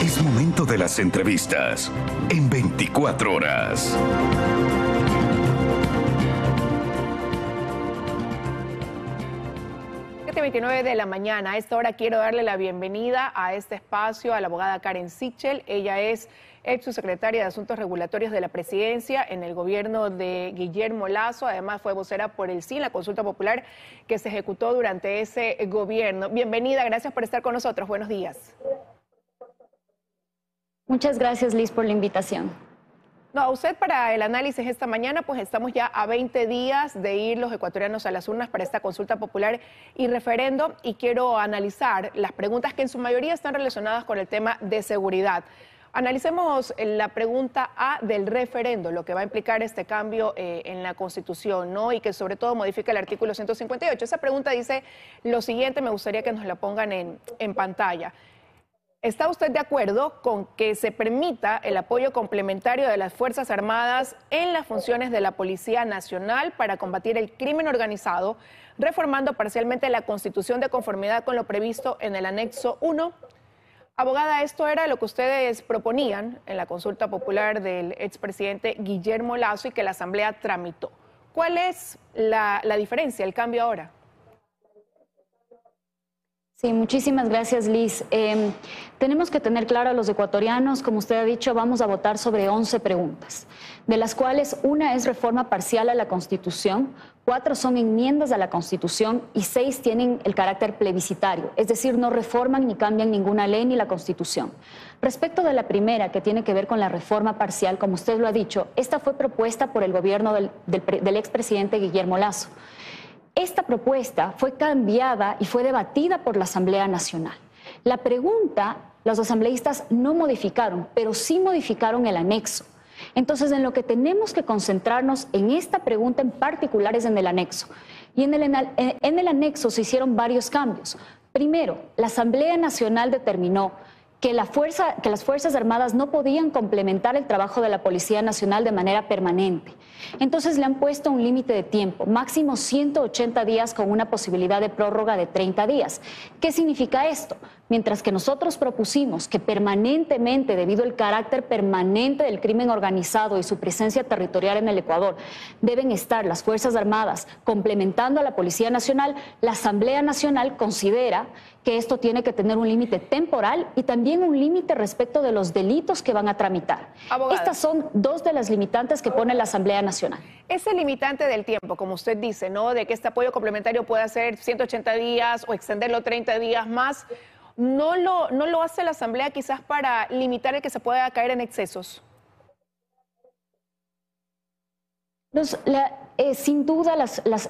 Es momento de las entrevistas en 24 horas. 7:29 de la mañana. A esta hora quiero darle la bienvenida a este espacio a la abogada Karen Sichel. Ella es ex subsecretaria de Asuntos Regulatorios de la Presidencia en el gobierno de Guillermo Lasso. Además fue vocera por el sí, la consulta popular que se ejecutó durante ese gobierno. Bienvenida, gracias por estar con nosotros. Buenos días. Muchas gracias, Liz, por la invitación. No, a usted para el análisis esta mañana, pues estamos ya a 20 días de ir los ecuatorianos a las urnas para esta consulta popular y referendo, y quiero analizar las preguntas que en su mayoría están relacionadas con el tema de seguridad. Analicemos la pregunta A del referendo, lo que va a implicar este cambio en la Constitución, ¿no? Y que sobre todo modifica el artículo 158. Esa pregunta dice lo siguiente, me gustaría que nos la pongan en pantalla. ¿Está usted de acuerdo con que se permita el apoyo complementario de las Fuerzas Armadas en las funciones de la Policía Nacional para combatir el crimen organizado, reformando parcialmente la Constitución de conformidad con lo previsto en el anexo 1? Abogada, esto era lo que ustedes proponían en la consulta popular del expresidente Guillermo Lasso y que la Asamblea tramitó. ¿Cuál es la diferencia, el cambio ahora? Sí, muchísimas gracias, Liz. Tenemos que tener claro a los ecuatorianos, como usted ha dicho, vamos a votar sobre 11 preguntas, de las cuales una es reforma parcial a la Constitución, 4 son enmiendas a la Constitución y 6 tienen el carácter plebiscitario, es decir, no reforman ni cambian ninguna ley ni la Constitución. Respecto de la primera, que tiene que ver con la reforma parcial, como usted lo ha dicho, esta fue propuesta por el gobierno del expresidente Guillermo Lasso. Esta propuesta fue cambiada y fue debatida por la Asamblea Nacional. La pregunta, los asambleístas no modificaron, pero sí modificaron el anexo. Entonces, en lo que tenemos que concentrarnos en esta pregunta en particular es en el anexo. Y en el anexo se hicieron varios cambios. Primero, la Asamblea Nacional determinó que las Fuerzas Armadas no podían complementar el trabajo de la Policía Nacional de manera permanente. Entonces le han puesto un límite de tiempo, máximo 180 días con una posibilidad de prórroga de 30 días. ¿Qué significa esto? Mientras que nosotros propusimos que permanentemente, debido al carácter permanente del crimen organizado y su presencia territorial en el Ecuador, deben estar las Fuerzas Armadas complementando a la Policía Nacional, la Asamblea Nacional considera que esto tiene que tener un límite temporal y también un límite respecto de los delitos que van a tramitar. Abogada, estas son 2 de las limitantes que pone la Asamblea Nacional. Ese limitante del tiempo, como usted dice, ¿no? De que este apoyo complementario pueda ser 180 días o extenderlo 30 días más, ¿no lo hace la Asamblea quizás para limitar el que se pueda caer en excesos? Sin duda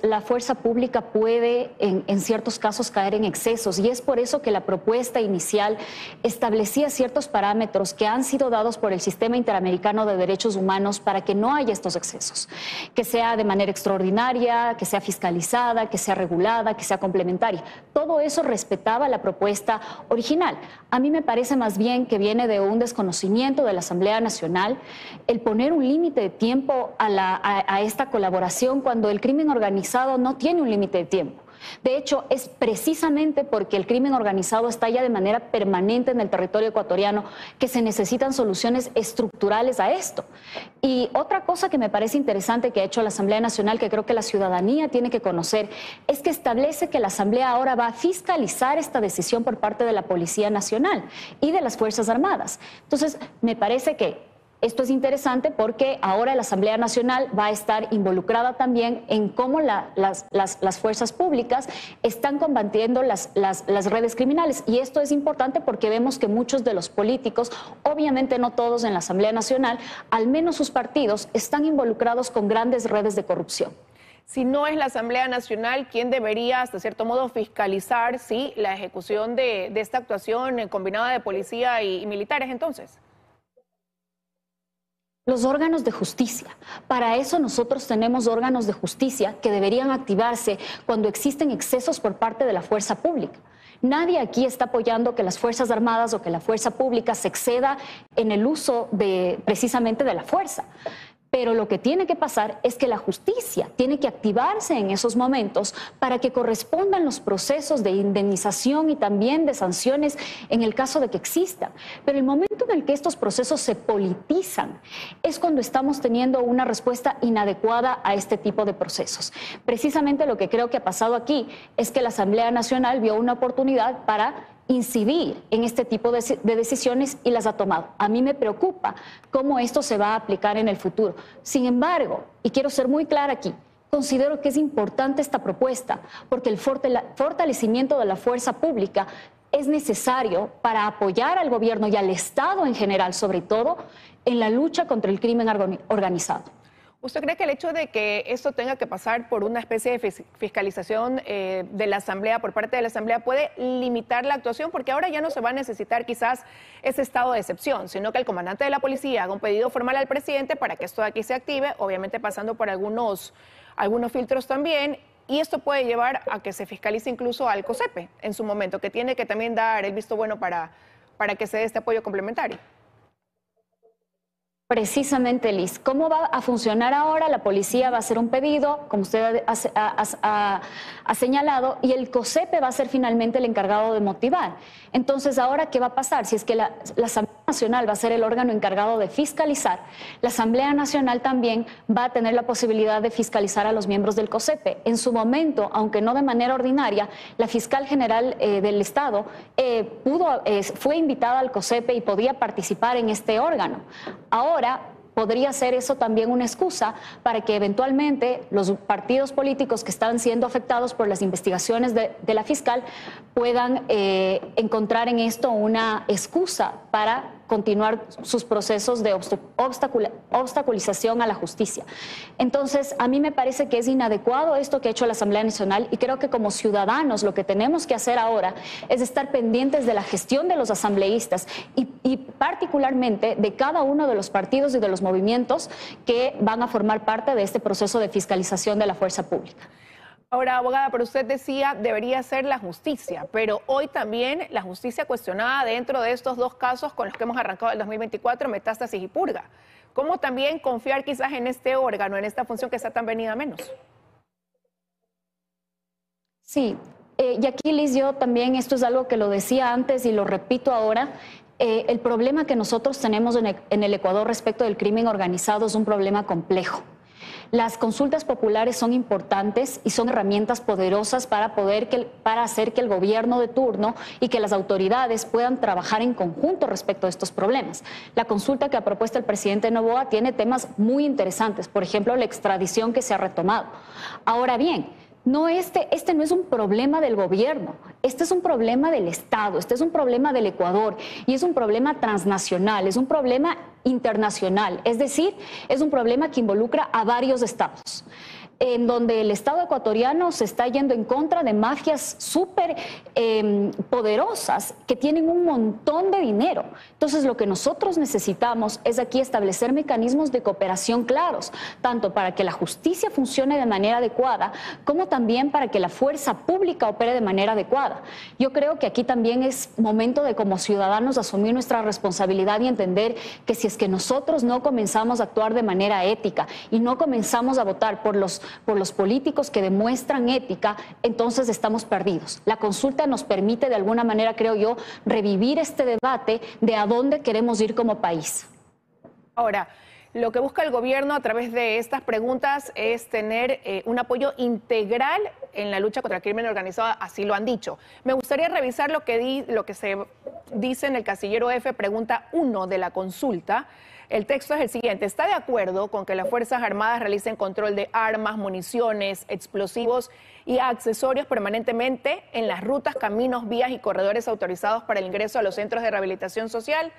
la fuerza pública puede en ciertos casos caer en excesos y es por eso que la propuesta inicial establecía ciertos parámetros que han sido dados por el Sistema Interamericano de Derechos Humanos para que no haya estos excesos, que sea de manera extraordinaria, que sea fiscalizada, que sea regulada, que sea complementaria. Todo eso respetaba la propuesta original. A mí me parece más bien que viene de un desconocimiento de la Asamblea Nacional el poner un límite de tiempo a esta colaboración cuando el crimen organizado no tiene un límite de tiempo. De hecho, es precisamente porque el crimen organizado está ya de manera permanente en el territorio ecuatoriano que se necesitan soluciones estructurales a esto. Y otra cosa que me parece interesante que ha hecho la Asamblea Nacional, que creo que la ciudadanía tiene que conocer, es que establece que la Asamblea ahora va a fiscalizar esta decisión por parte de la Policía Nacional y de las Fuerzas Armadas. Entonces, me parece que esto es interesante porque ahora la Asamblea Nacional va a estar involucrada también en cómo las fuerzas públicas están combatiendo las redes criminales. Y esto es importante porque vemos que muchos de los políticos, obviamente no todos en la Asamblea Nacional, al menos sus partidos, están involucrados con grandes redes de corrupción. Si no es la Asamblea Nacional, ¿quién debería, hasta cierto modo, fiscalizar la ejecución de esta actuación combinada de policía y militares entonces? Los órganos de justicia. Para eso nosotros tenemos órganos de justicia que deberían activarse cuando existen excesos por parte de la fuerza pública. Nadie aquí está apoyando que las Fuerzas Armadas o que la fuerza pública se exceda en el uso precisamente de la fuerza. Pero lo que tiene que pasar es que la justicia tiene que activarse en esos momentos para que correspondan los procesos de indemnización y también de sanciones en el caso de que existan. Pero el momento en el que estos procesos se politizan es cuando estamos teniendo una respuesta inadecuada a este tipo de procesos. Precisamente lo que creo que ha pasado aquí es que la Asamblea Nacional vio una oportunidad para incidir en este tipo de decisiones y las ha tomado. A mí me preocupa cómo esto se va a aplicar en el futuro. Sin embargo, y quiero ser muy clara aquí, considero que es importante esta propuesta porque el fortalecimiento de la fuerza pública es necesario para apoyar al gobierno y al Estado en general, sobre todo, en la lucha contra el crimen organizado. ¿Usted cree que el hecho de que esto tenga que pasar por una especie de fiscalización de la Asamblea, por parte de la Asamblea, puede limitar la actuación? Porque ahora ya no se va a necesitar quizás ese estado de excepción, sino que el comandante de la policía haga un pedido formal al presidente para que esto de aquí se active, obviamente pasando por algunos filtros también, y esto puede llevar a que se fiscalice incluso al COSEPE en su momento, que tiene que también dar el visto bueno para que se dé este apoyo complementario. Precisamente, Liz. ¿Cómo va a funcionar ahora? La policía va a hacer un pedido, como usted ha señalado, y el COSEPE va a ser finalmente el encargado de motivar. Entonces, ¿ahora qué va a pasar? Si es que la Asamblea Nacional va a ser el órgano encargado de fiscalizar, la Asamblea Nacional también va a tener la posibilidad de fiscalizar a los miembros del COSEPE. En su momento, aunque no de manera ordinaria, la fiscal general del Estado fue invitada al COSEPE y podía participar en este órgano. Ahora podría ser eso también una excusa para que eventualmente los partidos políticos que están siendo afectados por las investigaciones de la fiscal puedan encontrar en esto una excusa para continuar sus procesos de obstaculización a la justicia. Entonces, a mí me parece que es inadecuado esto que ha hecho la Asamblea Nacional y creo que como ciudadanos lo que tenemos que hacer ahora es estar pendientes de la gestión de los asambleístas y particularmente de cada uno de los partidos y de los movimientos que van a formar parte de este proceso de fiscalización de la fuerza pública. Ahora, abogada, pero usted decía debería ser la justicia, pero hoy también la justicia cuestionada dentro de estos dos casos con los que hemos arrancado el 2024, Metástasis y Purga. ¿Cómo también confiar quizás en este órgano, en esta función que está tan venida a menos? Sí, y aquí, Liz, yo también, esto es algo que lo decía antes y lo repito ahora, el problema que nosotros tenemos en el Ecuador respecto del crimen organizado es un problema complejo. Las consultas populares son importantes y son herramientas poderosas para hacer que el gobierno de turno y que las autoridades puedan trabajar en conjunto respecto a estos problemas. La consulta que ha propuesto el presidente Noboa tiene temas muy interesantes, por ejemplo, la extradición que se ha retomado. Ahora bien, este no es un problema del gobierno, este es un problema del Estado, este es un problema del Ecuador y es un problema transnacional, es un problema internacional, es decir, es un problema que involucra a varios estados, en donde el Estado ecuatoriano se está yendo en contra de mafias súper poderosas que tienen un montón de dinero. Entonces, lo que nosotros necesitamos es aquí establecer mecanismos de cooperación claros, tanto para que la justicia funcione de manera adecuada, como también para que la fuerza pública opere de manera adecuada. Yo creo que aquí también es momento de, como ciudadanos, asumir nuestra responsabilidad y entender que si es que nosotros no comenzamos a actuar de manera ética y no comenzamos a votar por los políticos que demuestran ética, entonces estamos perdidos. La consulta nos permite de alguna manera, creo yo, revivir este debate de a dónde queremos ir como país. Ahora, lo que busca el gobierno a través de estas preguntas es tener un apoyo integral en la lucha contra el crimen organizado, así lo han dicho. Me gustaría revisar lo que se dice en el casillero F, pregunta 1 de la consulta. El texto es el siguiente: ¿está de acuerdo con que las Fuerzas Armadas realicen control de armas, municiones, explosivos y accesorios permanentemente en las rutas, caminos, vías y corredores autorizados para el ingreso a los centros de rehabilitación social?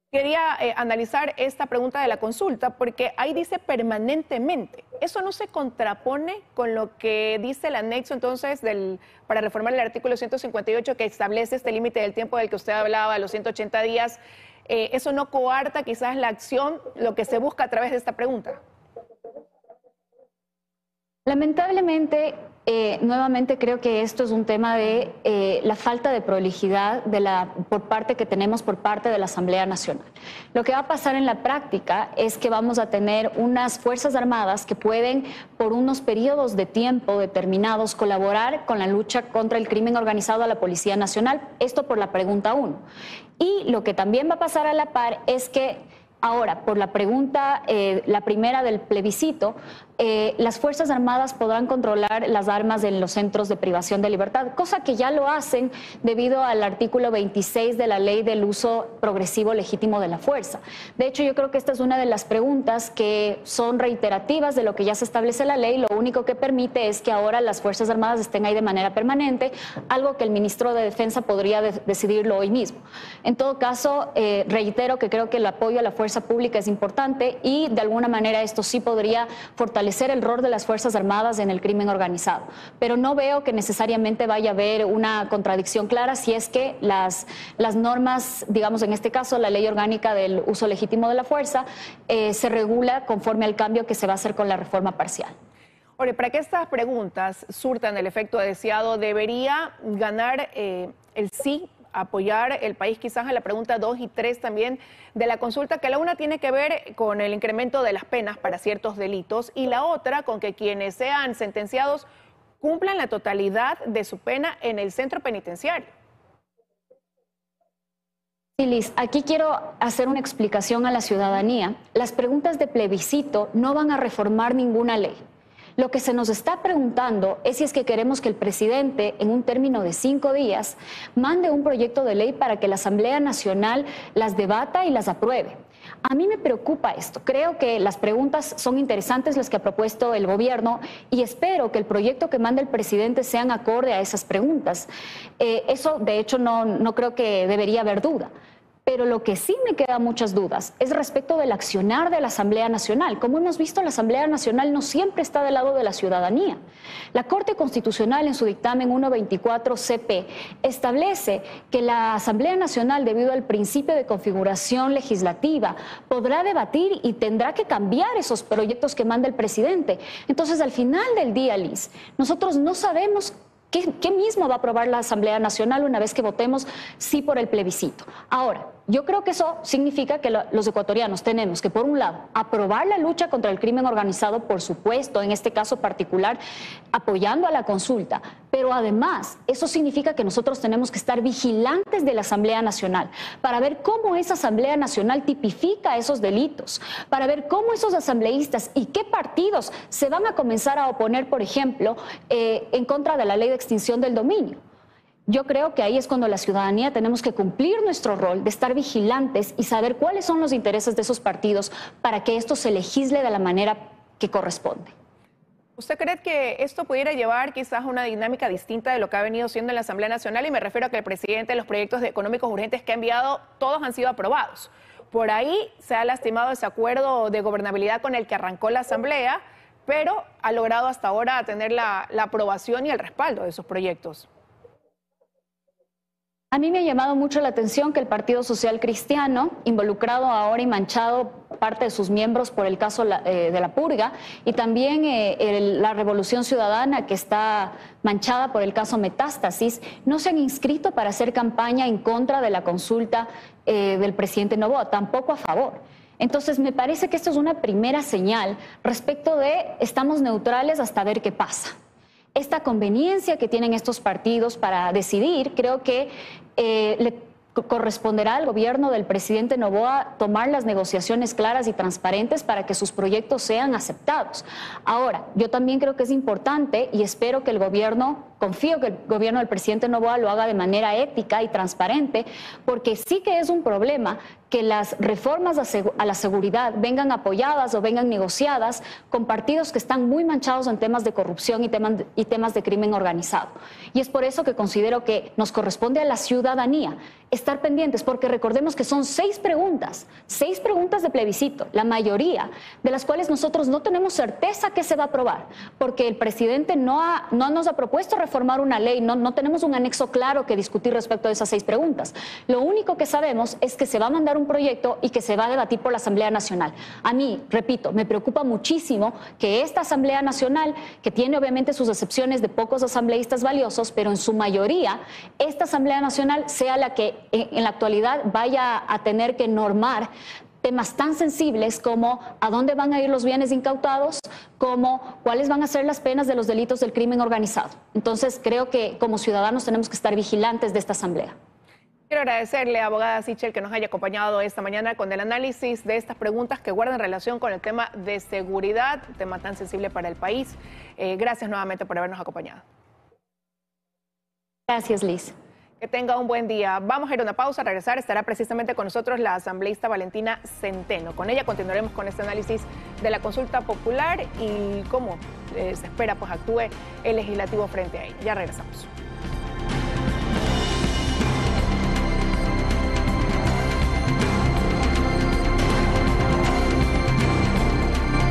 Quería analizar esta pregunta de la consulta porque ahí dice permanentemente. ¿Eso no se contrapone con lo que dice el anexo entonces para reformar el artículo 158 que establece este límite del tiempo del que usted hablaba, los 180 días? ¿Eso no coarta quizás la acción, lo que se busca a través de esta pregunta? Lamentablemente, Nuevamente creo que esto es un tema de la falta de prolijidad por parte que tenemos por parte de la Asamblea Nacional. Lo que va a pasar en la práctica es que vamos a tener unas Fuerzas Armadas que pueden, por unos periodos de tiempo determinados, colaborar con la lucha contra el crimen organizado a la Policía Nacional. Esto por la pregunta 1. Y lo que también va a pasar a la par es que ahora, por la pregunta, la primera del plebiscito, las Fuerzas Armadas podrán controlar las armas en los centros de privación de libertad, cosa que ya lo hacen debido al artículo 26 de la Ley del Uso Progresivo Legítimo de la Fuerza. De hecho, yo creo que esta es una de las preguntas que son reiterativas de lo que ya se establece en la ley. Lo único que permite es que ahora las Fuerzas Armadas estén ahí de manera permanente, algo que el ministro de Defensa podría decidirlo hoy mismo. En todo caso, reitero que creo que el apoyo a la fuerza pública es importante y de alguna manera esto sí podría fortalecer el rol de las Fuerzas Armadas en el crimen organizado. Pero no veo que necesariamente vaya a haber una contradicción clara si es que las normas, digamos en este caso la Ley Orgánica del Uso Legítimo de la Fuerza, se regula conforme al cambio que se va a hacer con la reforma parcial. Oye, para que estas preguntas surtan el efecto deseado, debería ganar el sí, apoyar el país quizás a la pregunta 2 y 3 también de la consulta, que la una tiene que ver con el incremento de las penas para ciertos delitos y la otra con que quienes sean sentenciados cumplan la totalidad de su pena en el centro penitenciario. Sí, Liz, aquí quiero hacer una explicación a la ciudadanía. Las preguntas de plebiscito no van a reformar ninguna ley. Lo que se nos está preguntando es si es que queremos que el presidente, en un término de 5 días, mande un proyecto de ley para que la Asamblea Nacional las debata y las apruebe. A mí me preocupa esto. Creo que las preguntas son interesantes, las que ha propuesto el gobierno, y espero que el proyecto que mande el presidente sean acorde a esas preguntas. Eso, de hecho, no creo que debería haber duda. Pero lo que sí me queda muchas dudas es respecto del accionar de la Asamblea Nacional. Como hemos visto, la Asamblea Nacional no siempre está del lado de la ciudadanía. La Corte Constitucional, en su dictamen 124 CP, establece que la Asamblea Nacional, debido al principio de configuración legislativa, podrá debatir y tendrá que cambiar esos proyectos que manda el presidente. Entonces, al final del día, Liz, nosotros no sabemos ¿qué mismo va a aprobar la Asamblea Nacional una vez que votemos sí por el plebiscito? Ahora, yo creo que eso significa que los ecuatorianos tenemos que, por un lado, aprobar la lucha contra el crimen organizado, por supuesto, en este caso particular, apoyando a la consulta, pero además eso significa que nosotros tenemos que estar vigilantes de la Asamblea Nacional para ver cómo esa Asamblea Nacional tipifica esos delitos, para ver cómo esos asambleístas y qué partidos se van a comenzar a oponer, por ejemplo, en contra de la ley de extinción del dominio. Yo creo que ahí es cuando la ciudadanía tenemos que cumplir nuestro rol de estar vigilantes y saber cuáles son los intereses de esos partidos para que esto se legisle de la manera que corresponde. ¿Usted cree que esto pudiera llevar quizás a una dinámica distinta de lo que ha venido siendo en la Asamblea Nacional? Y me refiero a que el presidente, los proyectos económicos urgentes que ha enviado, todos han sido aprobados. Por ahí se ha lastimado ese acuerdo de gobernabilidad con el que arrancó la Asamblea, pero ha logrado hasta ahora tener la aprobación y el respaldo de esos proyectos. A mí me ha llamado mucho la atención que el Partido Social Cristiano, involucrado ahora y manchado parte de sus miembros por el caso de la purga, y también la Revolución Ciudadana, que está manchada por el caso Metástasis, no se han inscrito para hacer campaña en contra de la consulta del presidente Noboa, tampoco a favor. Entonces, me parece que esto es una primera señal respecto de estamos neutrales hasta ver qué pasa. Esta conveniencia que tienen estos partidos para decidir, creo que le corresponderá al gobierno del presidente Noboa tomar las negociaciones claras y transparentes para que sus proyectos sean aceptados. Ahora, yo también creo que es importante y espero que el gobierno, confío que el gobierno del presidente Noboa lo haga de manera ética y transparente, porque sí que es un problema que las reformas a la seguridad vengan apoyadas o vengan negociadas con partidos que están muy manchados en temas de corrupción y temas de crimen organizado. Y es por eso que considero que nos corresponde a la ciudadanía estar pendientes, porque recordemos que son 6 preguntas de plebiscito, la mayoría de las cuales nosotros no tenemos certeza que se va a aprobar, porque el presidente no nos ha propuesto reformas reformar una ley, no tenemos un anexo claro que discutir respecto a esas 6 preguntas. Lo único que sabemos es que se va a mandar un proyecto y que se va a debatir por la Asamblea Nacional. A mí, repito, me preocupa muchísimo que esta Asamblea Nacional, que tiene obviamente sus excepciones de pocos asambleístas valiosos, pero en su mayoría, esta Asamblea Nacional sea la que en la actualidad vaya a tener que normar temas tan sensibles como a dónde van a ir los bienes incautados, como cuáles van a ser las penas de los delitos del crimen organizado. Entonces, creo que como ciudadanos tenemos que estar vigilantes de esta asamblea. Quiero agradecerle, abogada Sichel, que nos haya acompañado esta mañana con el análisis de estas preguntas que guardan relación con el tema de seguridad, un tema tan sensible para el país. Gracias nuevamente por habernos acompañado. Gracias, Liz. Que tenga un buen día. Vamos a ir a una pausa, a regresar. Estará precisamente con nosotros la asambleísta Valentina Centeno. Con ella continuaremos con este análisis de la consulta popular y cómo se espera pues actúe el legislativo frente a ella. Ya regresamos.